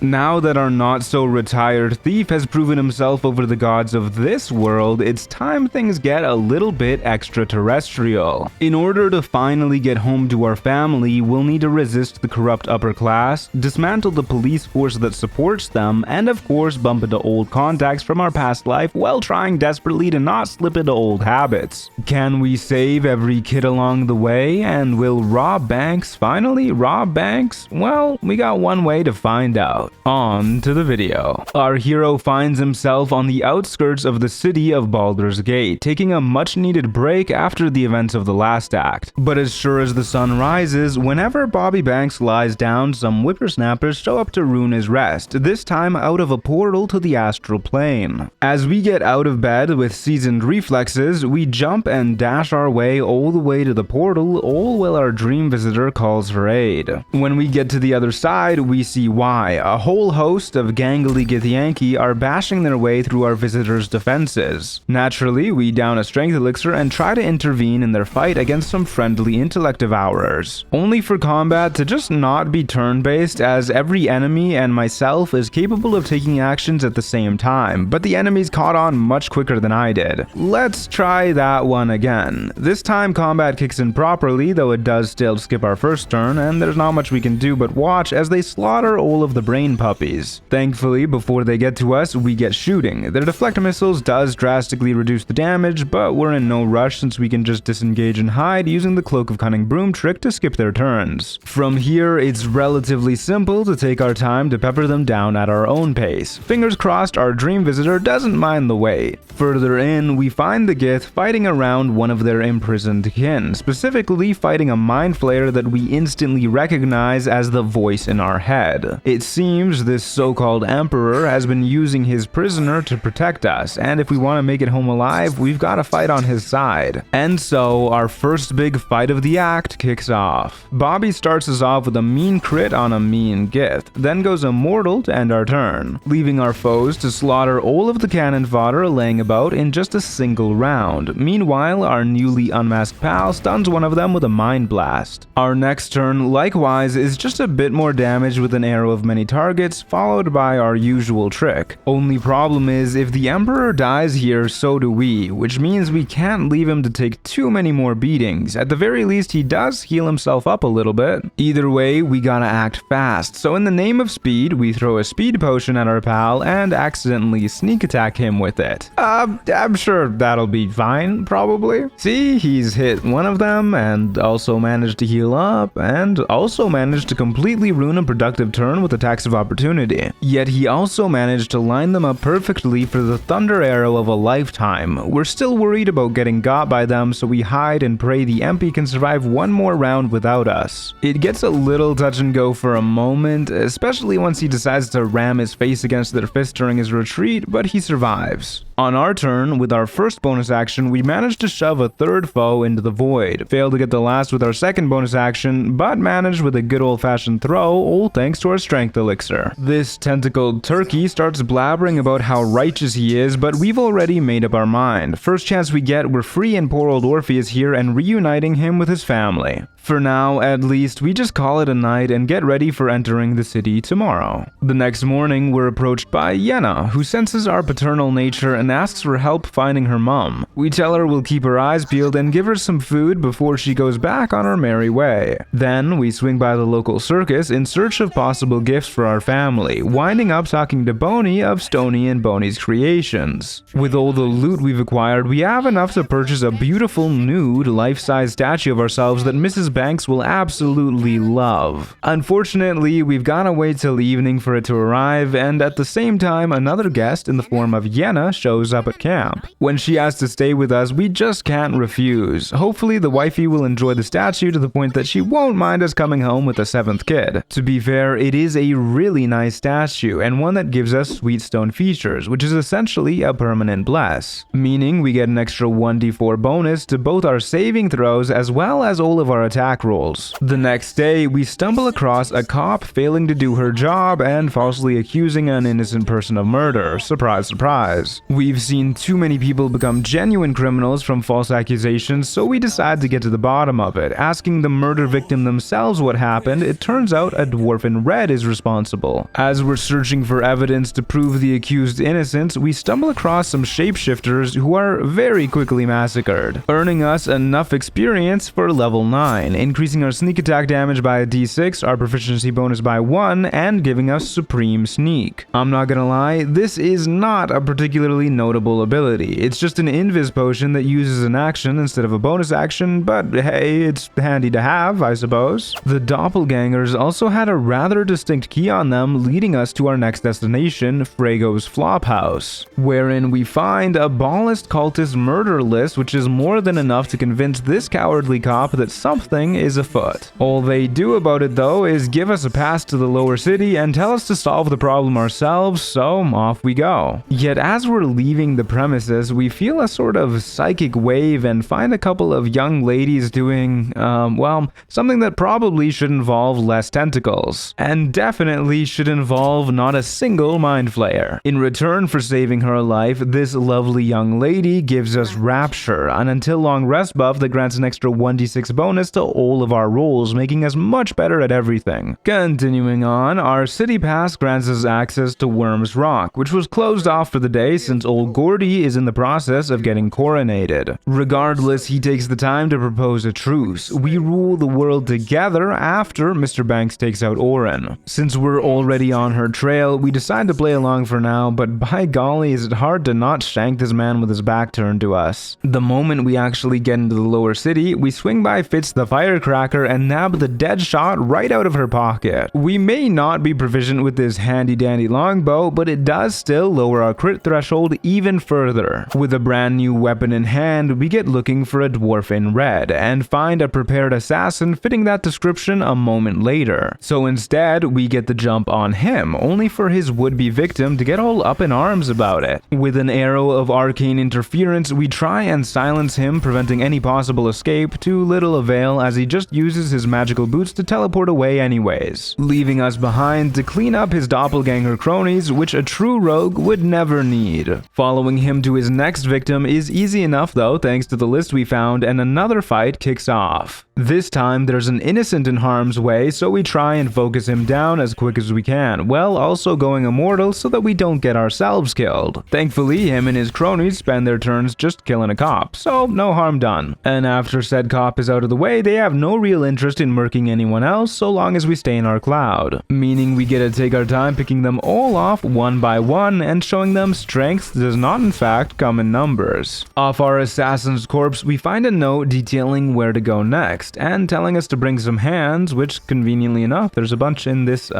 Now that our not-so-retired thief has proven himself over the gods of this world, it's time things get a little bit extraterrestrial. In order to finally get home to our family, we'll need to resist the corrupt upper class, dismantle the police force that supports them, and of course bump into old contacts from our past life while trying desperately to not slip into old habits. Can we save every kid along the way, and will rob banks finally rob banks? Well, we got one way to find out. On to the video. Our hero finds himself on the outskirts of the city of Baldur's Gate, taking a much-needed break after the events of the last act. But as sure as the sun rises, whenever Bobby Banks lies down, some whippersnappers show up to ruin his rest, this time out of a portal to the astral plane. As we get out of bed with seasoned reflexes, we jump and dash our way all the way to the portal, all while our dream visitor calls for aid. When we get to the other side, we see why. A whole host of gangly Githyanki are bashing their way through our visitor's defenses. Naturally, we down a strength elixir and try to intervene in their fight against some friendly intellect devourers, only for combat to just not be turn-based, as every enemy and myself is capable of taking actions at the same time, but the enemies caught on much quicker than I did. Let's try that one again. This time combat kicks in properly, though it does still skip our first turn, and there's not much we can do but watch as they slaughter all of the brain puppies. Thankfully, before they get to us, we get shooting. Their deflect missiles does drastically reduce the damage, but we're in no rush since we can just disengage and hide using the Cloak of Cunning broom trick to skip their turns. From here, it's relatively simple to take our time to pepper them down at our own pace. Fingers crossed our dream visitor doesn't mind the wait. Further in, we find the Gith fighting around one of their imprisoned kin, specifically fighting a mind flayer that we instantly recognize as the voice in our head. It seems this so-called emperor has been using his prisoner to protect us, and if we want to make it home alive, we've got to fight on his side. And so, our first big fight of the act kicks off. Bobby starts us off with a mean crit on a mean Gith, then goes immortal to end our turn, leaving our foes to slaughter all of the cannon fodder laying about in just a single round. Meanwhile, our newly unmasked pal stuns one of them with a mind blast. Our next turn, likewise, is just a bit more damage with an arrow of many targets, followed by our usual trick. Only problem is, if the Emperor dies here, so do we, which means we can't leave him to take too many more beatings. At the very least, he does heal himself up a little bit. Either way, we gotta act fast, so in the name of speed, we throw a speed potion at our pal and accidentally sneak attack him with it. I'm sure that'll be fine, probably. See, he's hit one of them, and also managed to heal up, and also managed to completely ruin a productive turn with attacks of opportunity. Yet he also managed to line them up perfectly for the thunder arrow of a lifetime. We're still worried about getting got by them, so we hide and pray the MP can survive one more round without us. It gets a little touch and go for a moment, especially once he decides to ram his face against their fist during his retreat, but he survives. On our turn, with our first bonus action, we managed to shove a third foe into the void, failed to get the last with our second bonus action, but managed with a good old-fashioned throw, all thanks to our strength elixir. This tentacled turkey starts blabbering about how righteous he is, but we've already made up our mind. First chance we get, we're freeing poor old Orpheus here and reuniting him with his family. For now, at least, we just call it a night and get ready for entering the city tomorrow. The next morning, we're approached by Yenna, who senses our paternal nature and asks for help finding her mom. We tell her we'll keep her eyes peeled and give her some food before she goes back on her merry way. Then, we swing by the local circus in search of possible gifts for our family, winding up talking to Boney of Stony and Boney's creations. With all the loot we've acquired, we have enough to purchase a beautiful nude, life-size statue of ourselves that Mrs. Banks will absolutely love. Unfortunately, we've gotta wait till evening for it to arrive, and at the same time, another guest in the form of Yenna shows up at camp. When she asks to stay with us, we just can't refuse. Hopefully, the wifey will enjoy the statue to the point that she won't mind us coming home with a seventh kid. To be fair, it is a really nice statue, and one that gives us sweet stone features, which is essentially a permanent bless, meaning we get an extra 1d4 bonus to both our saving throws as well as all of our attack rolls. The next day, we stumble across a cop failing to do her job and falsely accusing an innocent person of murder. Surprise, surprise. We We've seen too many people become genuine criminals from false accusations, so we decide to get to the bottom of it. Asking the murder victim themselves what happened, it turns out a dwarf in red is responsible. As we're searching for evidence to prove the accused innocence, we stumble across some shapeshifters who are very quickly massacred, earning us enough experience for level 9, increasing our sneak attack damage by a d6, our proficiency bonus by 1, and giving us supreme sneak. I'm not gonna lie, this is not a particularly notable ability. It's just an invis potion that uses an action instead of a bonus action, but hey, it's handy to have, I suppose. The doppelgangers also had a rather distinct key on them, leading us to our next destination, Frago's Flophouse, wherein we find a Bhaalist cultist murder list, which is more than enough to convince this cowardly cop that something is afoot. All they do about it though is give us a pass to the lower city and tell us to solve the problem ourselves, so off we go. Yet as we're leaving the premises, we feel a sort of psychic wave and find a couple of young ladies doing, well, something that probably should involve less tentacles, and definitely should involve not a single mind flayer. In return for saving her life, this lovely young lady gives us Rapture, an until long rest buff that grants an extra 1d6 bonus to all of our rolls, making us much better at everything. Continuing on, our city pass grants us access to Worm's Rock, which was closed off for the day since old Gordy is in the process of getting coronated. Regardless, he takes the time to propose a truce. We rule the world together after Mr. Banks takes out Orin. Since we're already on her trail, we decide to play along for now, but by golly is it hard to not shank this man with his back turned to us. The moment we actually get into the lower city, we swing by Fitz the Firecracker and nab the dead shot right out of her pocket. We may not be proficient with this handy dandy longbow, but it does still lower our crit threshold even further. With a brand new weapon in hand, we get looking for a dwarf in red and find a prepared assassin fitting that description a moment later. So instead, we get the jump on him, only for his would-be victim to get all up in arms about it. With an arrow of arcane interference, we try and silence him, preventing any possible escape, to little avail as he just uses his magical boots to teleport away anyways, leaving us behind to clean up his doppelganger cronies, which a true rogue would never need. Following him to his next victim is easy enough though, thanks to the list we found, and another fight kicks off. This time there's an innocent in harm's way, so we try and focus him down as quick as we can, while also going immortal so that we don't get ourselves killed. Thankfully, him and his cronies spend their turns just killing a cop, so no harm done. And after said cop is out of the way, they have no real interest in murking anyone else so long as we stay in our cloud, meaning we get to take our time picking them all off one by one and showing them strength does not in fact come in numbers. Off our assassin's corpse, we find a note detailing where to go next, and telling us to bring some hands, which conveniently enough, there's a bunch in this,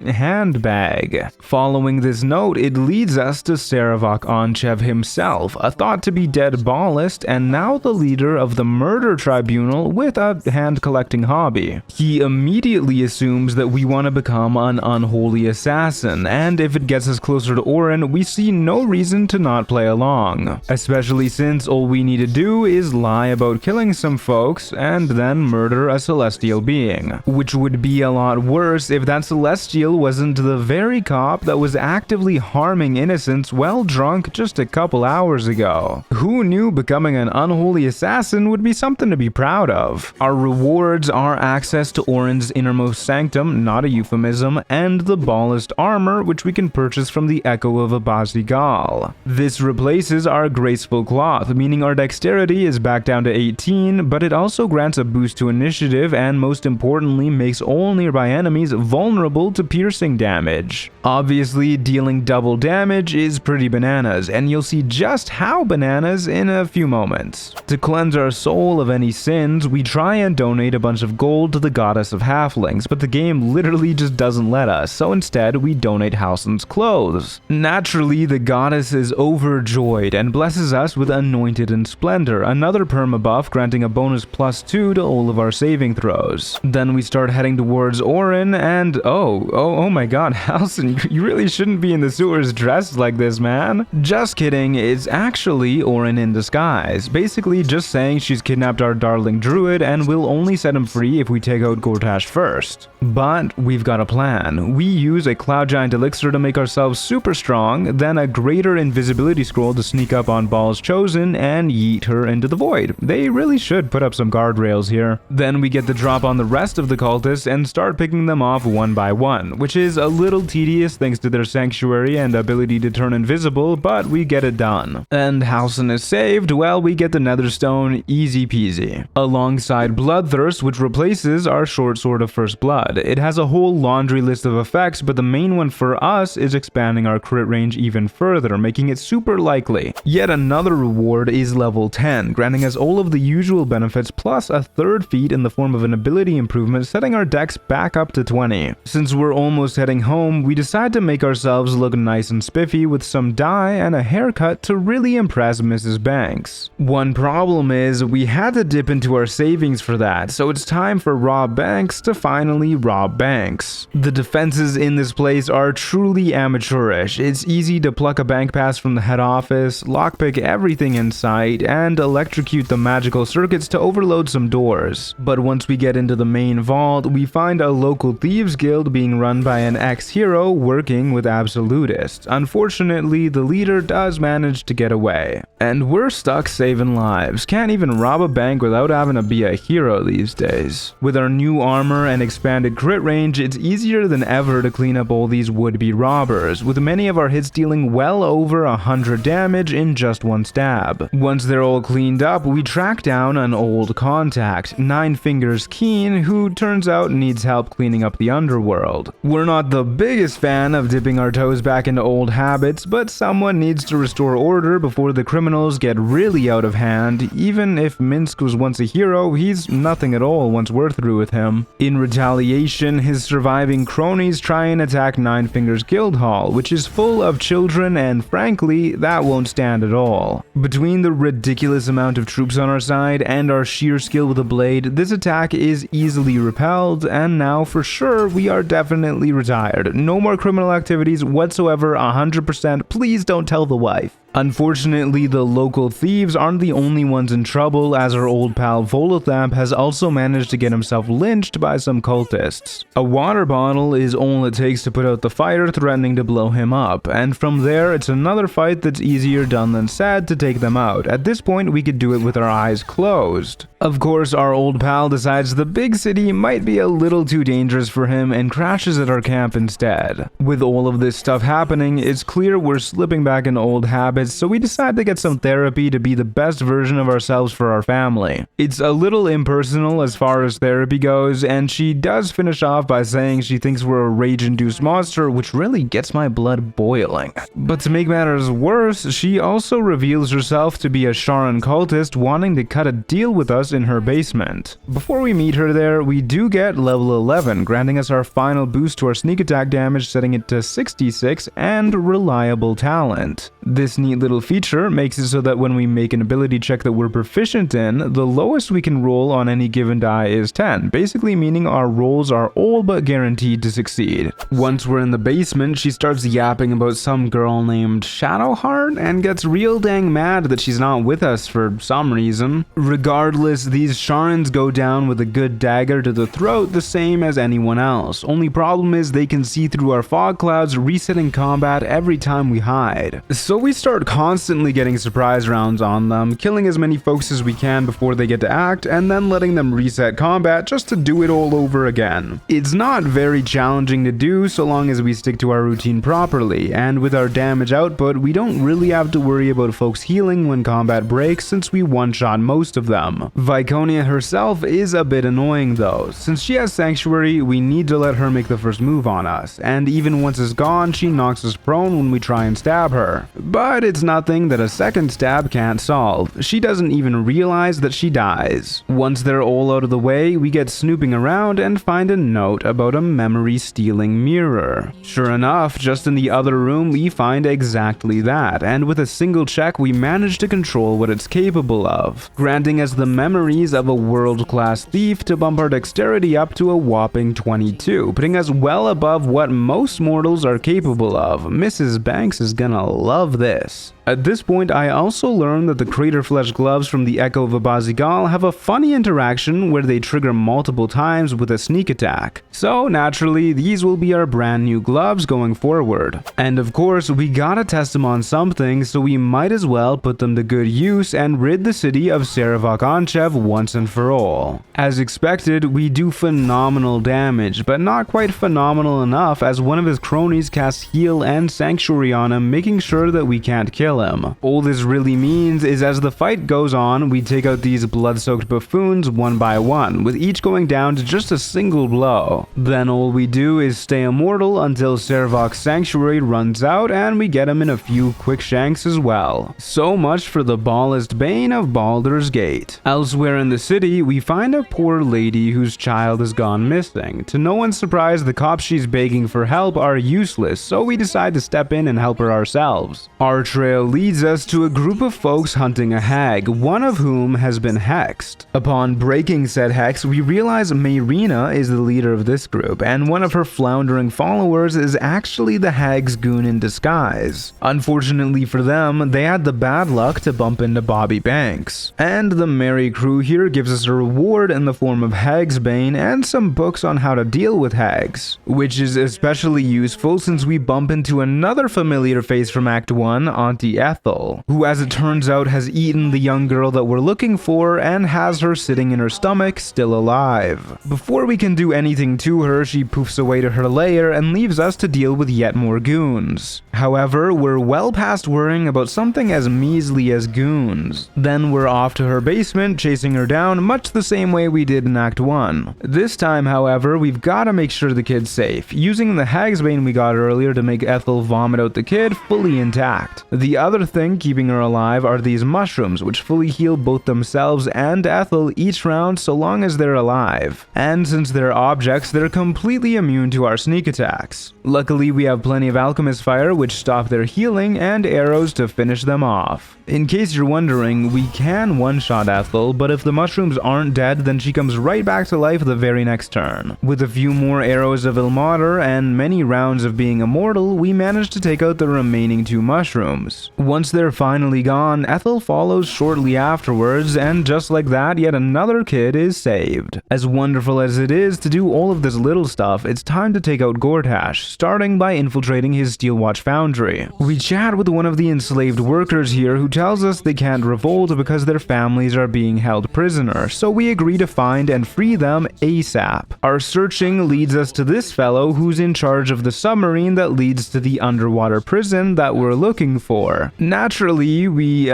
handbag. Following this note, it leads us to Saravok Onchev himself, a thought-to-be-dead Bhaalist, and now the leader of the murder tribunal with a hand-collecting hobby. He immediately assumes that we want to become an unholy assassin, and if it gets us closer to Orin, we see no reason to not play along, especially since all we need to do is lie about killing some folks, and then murder a celestial being, which would be a lot worse if that celestial wasn't the very cop that was actively harming innocents while drunk just a couple hours ago. Who knew becoming an unholy assassin would be something to be proud of? Our rewards are access to Orin's innermost sanctum, not a euphemism, and the Bhaalist Armour, which we can purchase from the Echo of Abazigal. This replaces our graceful cloth, meaning our dexterity is back down to 18, but it also grants a boost to initiative and most importantly makes all nearby enemies vulnerable to piercing damage. Obviously, dealing double damage is pretty bananas, and you'll see just how bananas in a few moments. To cleanse our soul of any sins, we try and donate a bunch of gold to the goddess of halflings, but the game literally just doesn't let us, so instead we donate Halsin's clothes. Naturally, the goddess is overjoyed and blesses us with Anointed in Splendor, another perma buff granting a bonus +2 to all of our saving throws. Then we start heading towards Orin and oh my god, Halsin, you really shouldn't be in the sewers dressed like this, man. Just kidding, it's actually Orin in disguise, basically just saying she's kidnapped our darling druid and we'll only set him free if we take out Gortash first. But we've got a plan. We use a cloud giant elixir to make ourselves super strong, then a greater invisibility scroll to sneak up on Baal's Chosen and yeet her into the void. They really should put up some guardrails here. Then we get the drop on the rest of the cultists and start picking them off one by one, which is a little tedious thanks to their sanctuary and ability to turn invisible, but we get it done. And Halsin is saved, well, we get the Netherstone, easy peasy. Alongside Bloodthirst, which replaces our short sword of First Blood. It has a whole laundry list of effects, but the main one for us is expanding our crit range even further, making it super likely. Yet another reward is level 10, granting us all of the usual benefits plus a third feat in the form of an ability improvement, setting our dex back up to 20. Since we're almost heading home, we decide to make ourselves look nice and spiffy with some dye and a haircut to really impress Mrs. Banks. One problem is we had to dip into our savings for that, so it's time for Rob Banks to finally rob banks. The defenses in this place are truly amateurish. It's easy to pluck a bank pass from the head office, lockpick everything in sight, and electrocute the magical circuits to overload some doors. But once we get into the main vault, we find a local thieves guild being run by an ex-hero working with absolutists. Unfortunately, the leader does manage to get away. And we're stuck saving lives. Can't even rob a bank without having to be a hero these days. With our new armor and expanded crit range, it's easier than ever to clean up all these would-be robbers, with many of our hits dealing well over 100 damage in just one stab. Once they're all cleaned up, we track down an old contact, Nine Fingers Keen, who turns out needs help cleaning up the underworld. We're not the biggest fan of dipping our toes back into old habits, but someone needs to restore order before the criminals get really out of hand. Even if Minsk was once a hero, he's nothing at all once we're through with him. In retaliation, his surviving cronies try and attack Nine Fingers Guildhall, which is full of children, and frankly, that won't stand at all. Between the ridiculous amount of troops on our side and our sheer skill with a blade, this attack is easily repelled, and now for sure we are definitely retired. No more criminal activities whatsoever, 100%. Please don't tell the wife. Unfortunately, the local thieves aren't the only ones in trouble, as our old pal Volothamp has also managed to get himself lynched by some cultists. A water bottle is all it takes to put out the fire threatening to blow him up, and from there it's another fight that's easier done than said to take them out. At this point we could do it with our eyes closed. Of course, our old pal decides the big city might be a little too dangerous for him and crashes at our camp instead. With all of this stuff happening, it's clear we're slipping back into old habits, so we decide to get some therapy to be the best version of ourselves for our family. It's a little impersonal as far as therapy goes, and she does finish off by saying she thinks we're a rage-induced monster, which really gets my blood boiling. But to make matters worse, she also reveals herself to be a Sharan cultist wanting to cut a deal with us in her basement. Before we meet her there, we do get level 11, granting us our final boost to our sneak attack damage, setting it to 66, and reliable talent. This neat little feature makes it so that when we make an ability check that we're proficient in, the lowest we can roll on any given die is 10, basically meaning our rolls are all but guaranteed to succeed. Once we're in the basement, she starts yapping about some girl named Shadowheart and gets real dang mad that she's not with us for some reason. Regardless, these Sharans go down with a good dagger to the throat, the same as anyone else. Only problem is they can see through our fog clouds, resetting combat every time we hide. So we start constantly getting surprise rounds on them, killing as many folks as we can before they get to act, and then letting them reset combat just to do it all over again. It's not very challenging to do so long as we stick to our routine properly, and with our damage output, we don't really have to worry about folks healing when combat breaks since we one-shot most of them. Viconia herself is a bit annoying though. Since she has Sanctuary, we need to let her make the first move on us, and even once it's gone, she knocks us prone when we try and stab her. But it's nothing that a second stab can't solve. She doesn't even realize that she dies. Once they're all out of the way, we get snooping around and find a note about a memory-stealing mirror. Sure enough, just in the other room, we find exactly that, and with a single check, we manage to control what it's capable of, granting us the memory memories of a world-class thief to bump our dexterity up to a whopping 22, putting us well above what most mortals are capable of. Mrs. Banks is gonna love this. At this point, I also learned that the Craterflesh Gloves from the Echo of Abazigal have a funny interaction where they trigger multiple times with a sneak attack. So naturally, these will be our brand new gloves going forward. And of course, we gotta test them on something, so we might as well put them to good use and rid the city of Sarevok-Anchev once and for all. As expected, we do phenomenal damage, but not quite phenomenal enough as one of his cronies casts Heal and Sanctuary on him, making sure that we can't kill him. All this really means is as the fight goes on, we take out these blood-soaked buffoons one by one, with each going down to just a single blow. Then all we do is stay immortal until Sarevok's Sanctuary runs out and we get him in a few quick shanks as well. So much for the Bhaalist Bane of Baldur's Gate. Elsewhere in the city, we find a poor lady whose child has gone missing. To no one's surprise, the cops she's begging for help are useless, so we decide to step in and help her ourselves. Our trail leads us to a group of folks hunting a hag, one of whom has been hexed. Upon breaking said hex, we realize Mayrina is the leader of this group, and one of her floundering followers is actually the hag's goon in disguise. Unfortunately for them, they had the bad luck to bump into Bobby Banks. And the merry crew here gives us a reward in the form of Hag's Bane and some books on how to deal with hags, which is especially useful since we bump into another familiar face from Act 1, Auntie Ethel, who as it turns out has eaten the young girl that we're looking for and has her sitting in her stomach still alive. Before we can do anything to her, she poofs away to her lair and leaves us to deal with yet more goons. However, we're well past worrying about something as measly as goons. Then we're off to her basement, chasing her down much the same way we did in Act 1. This time, however, we've gotta make sure the kid's safe, using the Hag's Bane we got earlier to make Ethel vomit out the kid fully intact. The other thing keeping her alive are these mushrooms, which fully heal both themselves and Ethel each round so long as they're alive. And since they're objects, they're completely immune to our sneak attacks. Luckily, we have plenty of Alchemist Fire, which stop their healing, and arrows to finish them off. In case you're wondering, we can one-shot Ethel, but if the mushrooms aren't dead, then she comes right back to life the very next turn. With a few more arrows of Ilmater and many rounds of being immortal, we manage to take out the remaining 2 mushrooms. Once they're finally gone, Ethel follows shortly afterwards, and just like that, yet another kid is saved. As wonderful as it is to do all of this little stuff, it's time to take out Gortash, starting by infiltrating his Steelwatch foundry. We chat with one of the enslaved workers here who tells us they can't revolt because their families are being held prisoner, so we agree to find and free them ASAP. Our searching leads us to this fellow who's in charge of the submarine that leads to the underwater prison that we're looking for. Naturally, we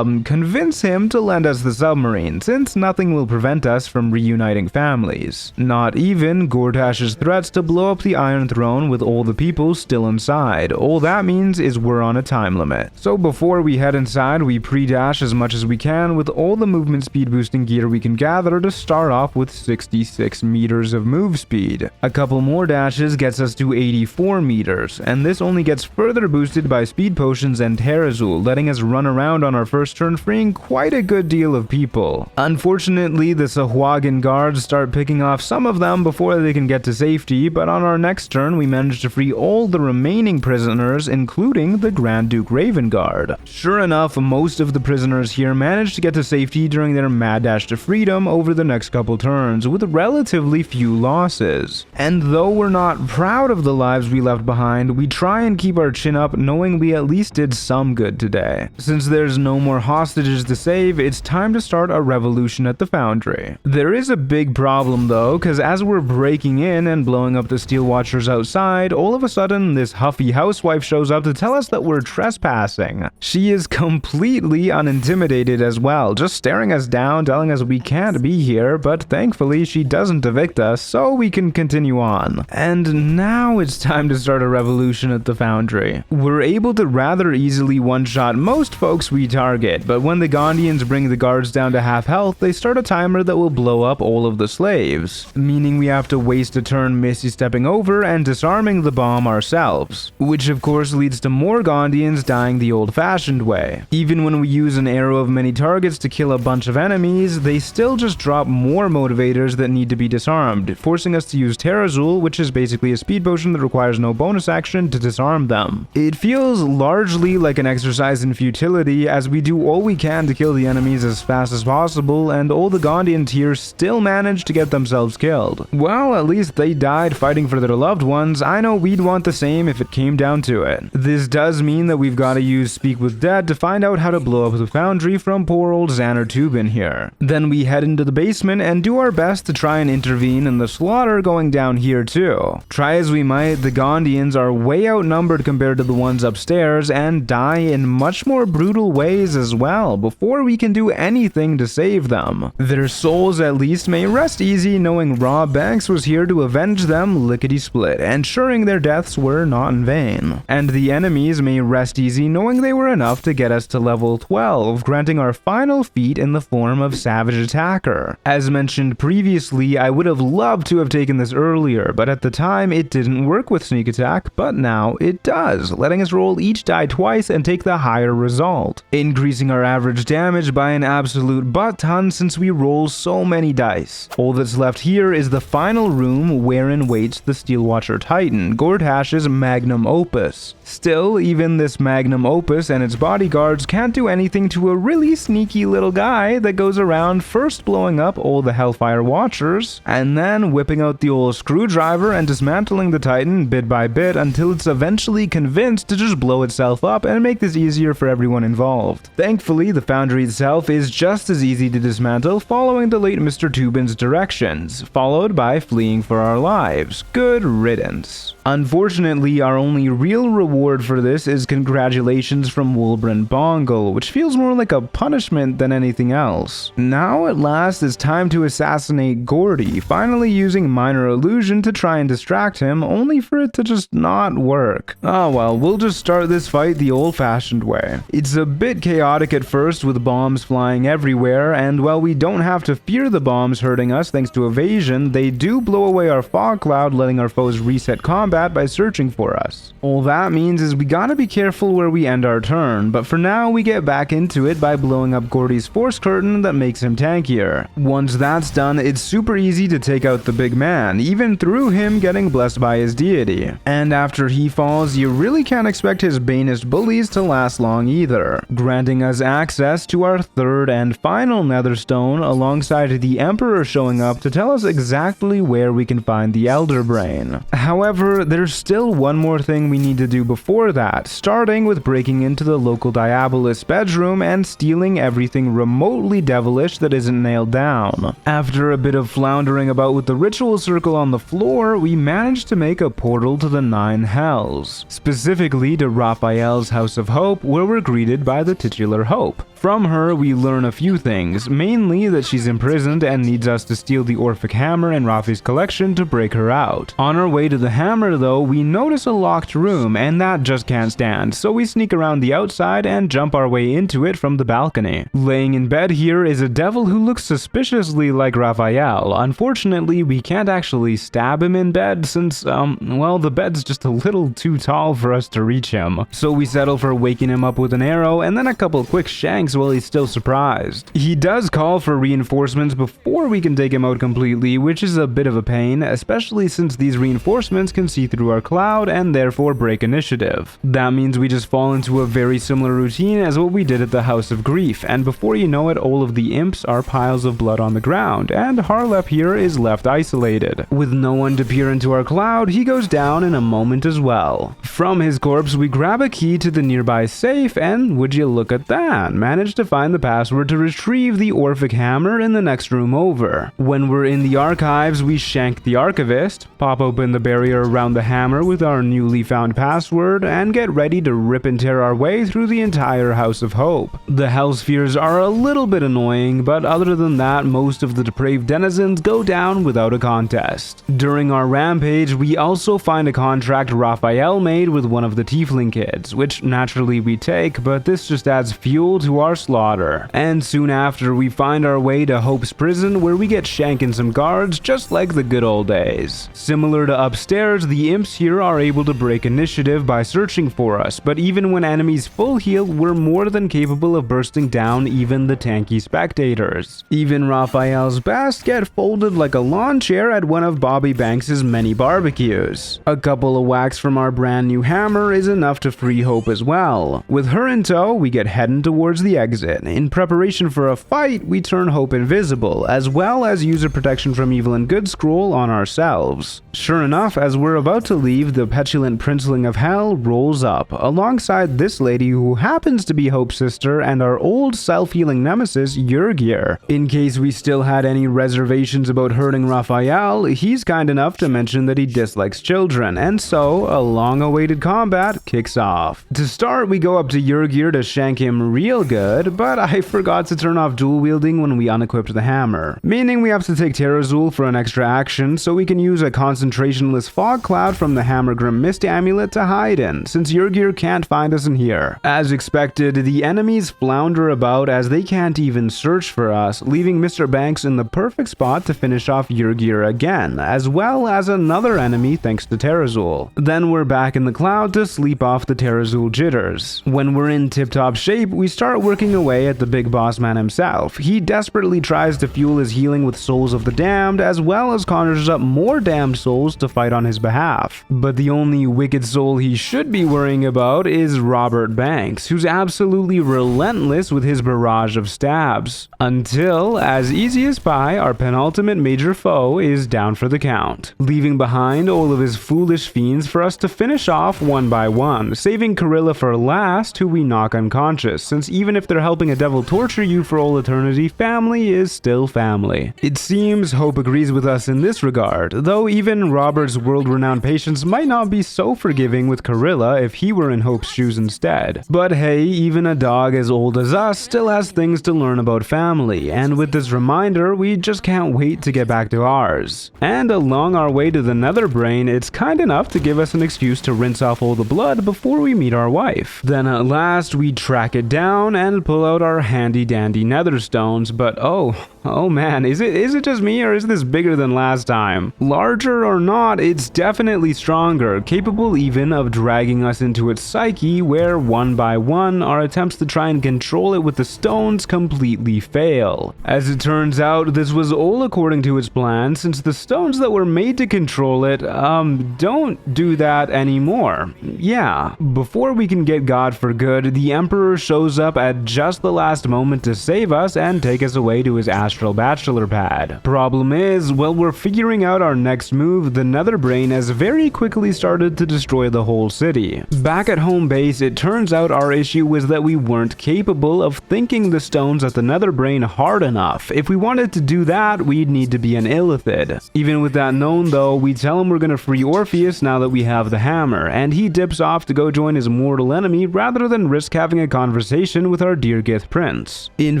convince him to lend us the submarine, since nothing will prevent us from reuniting families. Not even Gortash's threats to blow up the Iron Throne with all the people still inside. All that means is we're on a time limit. So before we head inside, we pre-dash as much as we can with all the movement speed boosting gear we can gather to start off with 66 meters of move speed. A couple more dashes gets us to 84 meters, and this only gets further boosted by speed potions and Terrazul, letting us run around on our first turn, freeing quite a good deal of people. Unfortunately, the Sahuagin guards start picking off some of them before they can get to safety, but on our next turn we manage to free all the remaining prisoners, including the Grand Duke Ravengard. Sure enough, most of the prisoners here manage to get to safety during their mad dash to freedom over the next couple turns, with relatively few losses. And though we're not proud of the lives we left behind, we try and keep our chin up knowing we at least did some good today. Since there's no more hostages to save, it's time to start a revolution at the foundry. There is a big problem though, cause as we're breaking in and blowing up the Steel Watchers outside, all of a sudden this huffy housewife shows up to tell us that we're trespassing. She is completely unintimidated as well, just staring us down, telling us we can't be here, but thankfully she doesn't evict us, so we can continue on. And now it's time to start a revolution at the foundry. We're able to rather easily one-shot most folks we target, but when the Gondians bring the guards down to half health, they start a timer that will blow up all of the slaves, meaning we have to waste a turn misty-stepping over and disarming the bomb ourselves, which of course leads to more Gondians dying the old-fashioned way. Even when we use an arrow of many targets to kill a bunch of enemies, enemies, they still just drop more motivators that need to be disarmed, forcing us to use Terrazul, which is basically a speed potion that requires no bonus action to disarm them. It feels largely like an exercise in futility, as we do all we can to kill the enemies as fast as possible, and all the Gondians here still manage to get themselves killed. Well, at least they died fighting for their loved ones. I know we'd want the same if it came down to it. This does mean that we've got to use Speak with Dead to find out how to blow up the foundry from poor old Xander Tubin here. Then we head into the basement and do our best to try and intervene in the slaughter going down here too. Try as we might, the Gondians are way outnumbered compared to the ones upstairs and die in much more brutal ways as well before we can do anything to save them. Their souls at least may rest easy knowing Rob Banks was here to avenge them lickety-split, ensuring their deaths were not in vain. And the enemies may rest easy knowing they were enough to get us to level 12, granting our final feat in the form of Savage Attacker. As mentioned previously, I would have loved to have taken this earlier, but at the time it didn't work with Sneak Attack, but now it does, letting us roll each die twice and take the higher result, increasing our average damage by an absolute butt ton since we roll so many dice. All that's left here is the final room wherein waits the Steelwatcher Titan, Gordhash's magnum opus. Still, even this magnum opus and its bodyguards can't do anything to a really sneaky little guy that goes around first blowing up all the Hellfire Watchers, and then whipping out the old screwdriver and dismantling the Titan bit by bit until it's eventually convinced to just blow itself up and make this easier for everyone involved. Thankfully, the foundry itself is just as easy to dismantle following the late Mr. Tubin's directions, followed by fleeing for our lives. Good riddance. Unfortunately, our only real reward for this is congratulations from Wulbren Bongle, which feels more like a punishment than anything else. Now at last it's time to assassinate Gordy, finally using Minor Illusion to try and distract him, only for it to just not work. Oh well, we'll just start this fight the old-fashioned way. It's a bit chaotic at first with bombs flying everywhere, and while we don't have to fear the bombs hurting us thanks to evasion, they do blow away our fog cloud, letting our foes reset combat by searching for us. All that means is we gotta be careful where we end our turn, but for now we get back into it by blowing up Gordy's force curtain that makes him tankier. Once that's done, it's super easy to take out the big man, even through him getting blessed by his deity. And after he falls, you really can't expect his Banist bullies to last long either, granting us access to our third and final Netherstone alongside the Emperor showing up to tell us exactly where we can find the Elder Brain. However, there's still one more thing we need to do before that, starting with breaking into the local Diabolist's bedroom and stealing everything remotely devilish that isn't nailed down. After a bit of floundering about with the ritual circle on the floor, we managed to make a portal to the 9 Hells, specifically to Raphael's House of Hope, where we're greeted by the titular Hope. From her, we learn a few things, mainly that she's imprisoned and needs us to steal the Orphic Hammer in Rafi's collection to break her out. On our way to the hammer though, we notice a locked room, and that just can't stand, so we sneak around the outside and jump our way into it from the balcony. Laying in bed here is a devil who looks suspiciously like Raphael. Unfortunately, we can't actually stab him in bed since, well, the bed's just a little too tall for us to reach him. So we settle for waking him up with an arrow and then a couple quick shanks while he's still surprised. He does call for reinforcements before we can take him out completely, which is a bit of a pain, especially since these reinforcements can see through our cloud and therefore break initiative. That means we just fall into a very similar routine as what we did at the House of Grief, and before you know it, all of the imps are piles of blood on the ground, and Harlep here is left isolated. With no one to peer into our cloud, he goes down in a moment as well. From his corpse, we grab a key to the nearby safe, and would you look at that, manage to find the password to retrieve the Orphic Hammer in the next room over. When we're in the archives, we shank the archivist, pop open the barrier around the hammer with our newly found password, and get ready to rip and tear our way through the entire House of Hope. The Hellspheres are a little bit annoying, but other than that, most of the depraved denizens go down without a contest. During our rampage, we also find a contract Raphael made with one of the Tiefling kids, which naturally we take, but this just adds fuel to our slaughter. And soon after, we find our way to Hope's prison, where we get shanking some guards just like the good old days. Similar to upstairs, the the imps here are able to break initiative by searching for us, but even when enemies full heal, we're more than capable of bursting down even the tanky spectators. Even Raphael's best get folded like a lawn chair at one of Bobby Banks's many barbecues. A couple of whacks from our brand new hammer is enough to free Hope as well. With her in tow, we get heading towards the exit. In preparation for a fight, we turn Hope invisible, as well as use a protection from evil and good scroll on ourselves. Sure enough, as we're about to leave, the petulant princeling of hell rolls up, alongside this lady who happens to be Hope's sister and our old self-healing nemesis, Yurgir. In case we still had any reservations about hurting Raphael, he's kind enough to mention that he dislikes children, and so a long-awaited combat kicks off. To start, we go up to Yurgir to shank him real good, but I forgot to turn off dual wielding when we unequipped the hammer, meaning we have to take TLoZ for an extra action so we can use a concentrationless fog cloud from the Hammergrim Mist Amulet to hide in, since Yurgir can't find us in here. As expected, the enemies flounder about as they can't even search for us, leaving Mr. Banks in the perfect spot to finish off Yurgir again, as well as another enemy thanks to TLoZ. Then we're back in the cloud to sleep off the TLoZ jitters. When we're in tip-top shape, we start working away at the big boss man himself. He desperately tries to fuel his healing with souls of the damned, as well as conjures up more damned souls to fight on his behalf. But the only wicked soul he should be worrying about is Robert Banks, who's absolutely relentless with his barrage of stabs. Until, as easy as pie, our penultimate major foe is down for the count, leaving behind all of his foolish fiends for us to finish off one by one, saving Karilla for last, who we knock unconscious, since even if they're helping a devil torture you for all eternity, family is still family. It seems Hope agrees with us in this regard, though even Robert's world-renowned patience might not be so forgiving with Karilla if he were in Hope's shoes instead. But hey, even a dog as old as us still has things to learn about family, and with this reminder, we just can't wait to get back to ours. And along our way to the Nether Brain, it's kind enough to give us an excuse to rinse off all the blood before we meet our wife. Then at last, we track it down and pull out our handy-dandy nether stones, but oh man, is it just me, or is this bigger than last time? Larger or not, it's definitely stronger, capable even of dragging us into its psyche, where one by one, our attempts to try and control it with the stones completely fail. As it turns out, this was all according to its plan, since the stones that were made to control it, don't do that anymore. Yeah, before we can get God for good, the Emperor shows up at just the last moment to save us and take us away to his astral bachelor pad. Problem is, while we're figuring out our next move, the Nether Brain has very quickly started to destroy the whole city. Back at home base, it turns out our issue was that we weren't capable of thinking the stones at the Nether Brain hard enough. If we wanted to do that, we'd need to be an illithid. Even with that known though, we tell him we're gonna free Orpheus now that we have the hammer, and he dips off to go join his mortal enemy rather than risk having a conversation with our dear Gith Prince. In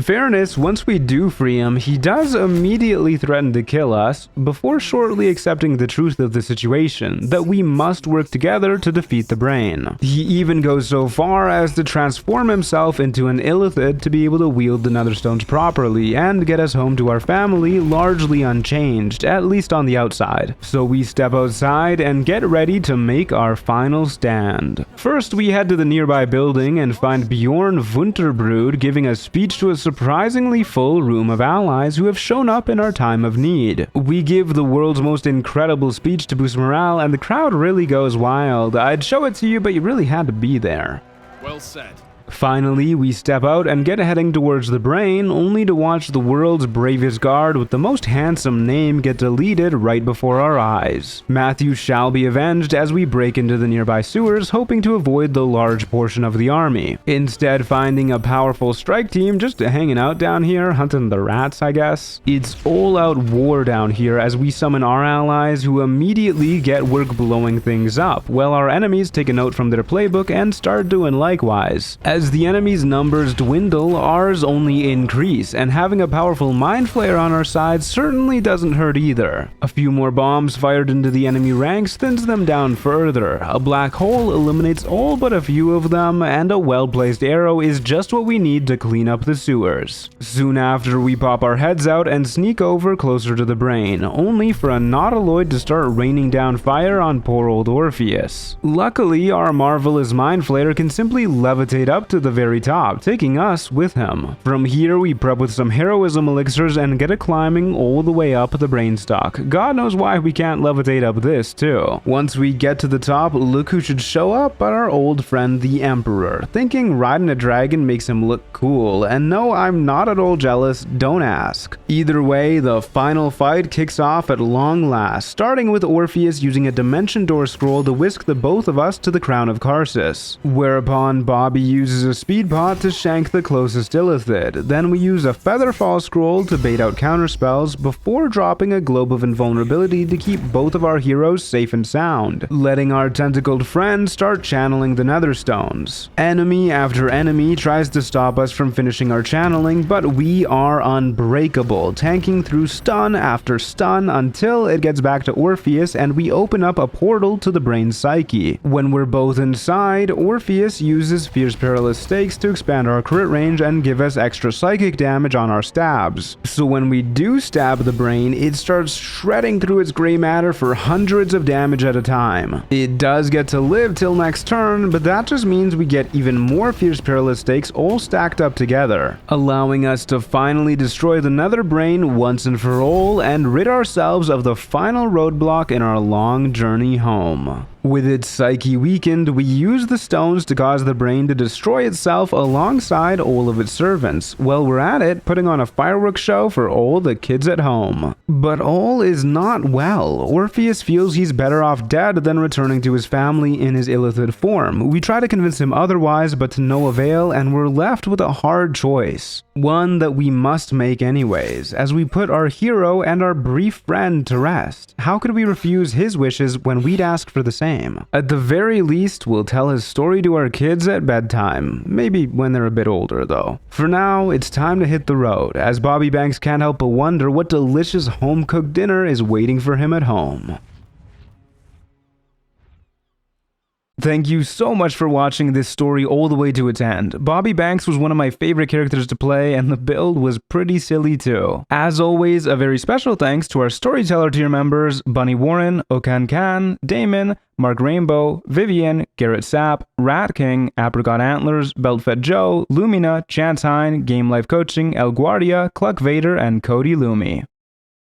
fairness, once we do free him, he does immediately threaten to kill us, before shortly accepting the truth of the situation, that we must work together to defeat the brain. He even goes so far as to transform himself into an illithid to be able to wield the netherstones properly and get us home to our family largely unchanged, at least on the outside. So we step outside and get ready to make our final stand. First, we head to the nearby building and find Bjorn Wunterbrood giving a speech to a surprisingly full room of allies who have shown up in our time of need. We give the world's most incredible speech to boost morale, and the crowd really goes wild. I'd show it to you, but you really had to be there. Well said. Finally, we step out and get heading towards the brain, only to watch the world's bravest guard with the most handsome name get deleted right before our eyes. Matthew shall be avenged as we break into the nearby sewers, hoping to avoid the large portion of the army. Instead, finding a powerful strike team just hanging out down here, hunting the rats, I guess. It's all-out war down here as we summon our allies, who immediately get work blowing things up, while our enemies take a note from their playbook and start doing likewise. As As the enemy's numbers dwindle, ours only increase, and having a powerful mind flayer on our side certainly doesn't hurt either. A few more bombs fired into the enemy ranks thins them down further, a black hole eliminates all but a few of them, and a well-placed arrow is just what we need to clean up the sewers. Soon after, we pop our heads out and sneak over closer to the brain, only for a nautiloid to start raining down fire on poor old Orpheus. Luckily, our marvelous mind flayer can simply levitate up to the very top, taking us with him. From here, we prep with some heroism elixirs and get it climbing all the way up the brainstalk. God knows why we can't levitate up this too. Once we get to the top, look who should show up but our old friend the Emperor, thinking riding a dragon makes him look cool, and no, I'm not at all jealous, don't ask. Either way, the final fight kicks off at long last, starting with Orpheus using a dimension door scroll to whisk the both of us to the crown of Karsus, whereupon Bobby uses a speed pot to shank the closest illithid. Then we use a featherfall scroll to bait out counterspells before dropping a globe of invulnerability to keep both of our heroes safe and sound, letting our tentacled friend start channeling the netherstones. Enemy after enemy tries to stop us from finishing our channeling, but we are unbreakable, tanking through stun after stun until it gets back to Orpheus and we open up a portal to the brain's psyche. When we're both inside, Orpheus uses Fierce Perilous Stakes to expand our crit range and give us extra psychic damage on our stabs. So when we do stab the brain, it starts shredding through its gray matter for hundreds of damage at a time. It does get to live till next turn, but that just means we get even more Fierce Perilous Stakes all stacked up together, allowing us to finally destroy the nether brain once and for all and rid ourselves of the final roadblock in our long journey home. With its psyche weakened, we use the stones to cause the brain to destroy itself alongside all of its servants. While we're at it, putting on a fireworks show for all the kids at home. But all is not well. Orpheus feels he's better off dead than returning to his family in his illithid form. We try to convince him otherwise, but to no avail, and we're left with a hard choice. One that we must make anyways, as we put our hero and our brief friend to rest. How could we refuse his wishes when we'd ask for the same? At the very least, we'll tell his story to our kids at bedtime. Maybe when they're a bit older, though. For now, it's time to hit the road, as Bobby Banks can't help but wonder what delicious home-cooked dinner is waiting for him at home. Thank you so much for watching this story all the way to its end. Bobby Banks was one of my favorite characters to play, and the build was pretty silly too. As always, a very special thanks to our Storyteller tier members, Bunny Warren, Okan Khan, Damon, Mark Rainbow, Vivian, Garrett Sapp, Rat King, Apricot Antlers, Beltfed Joe, Lumina, Chance Hine, Game Life Coaching, El Guardia, Cluck Vader, and Cody Lumi.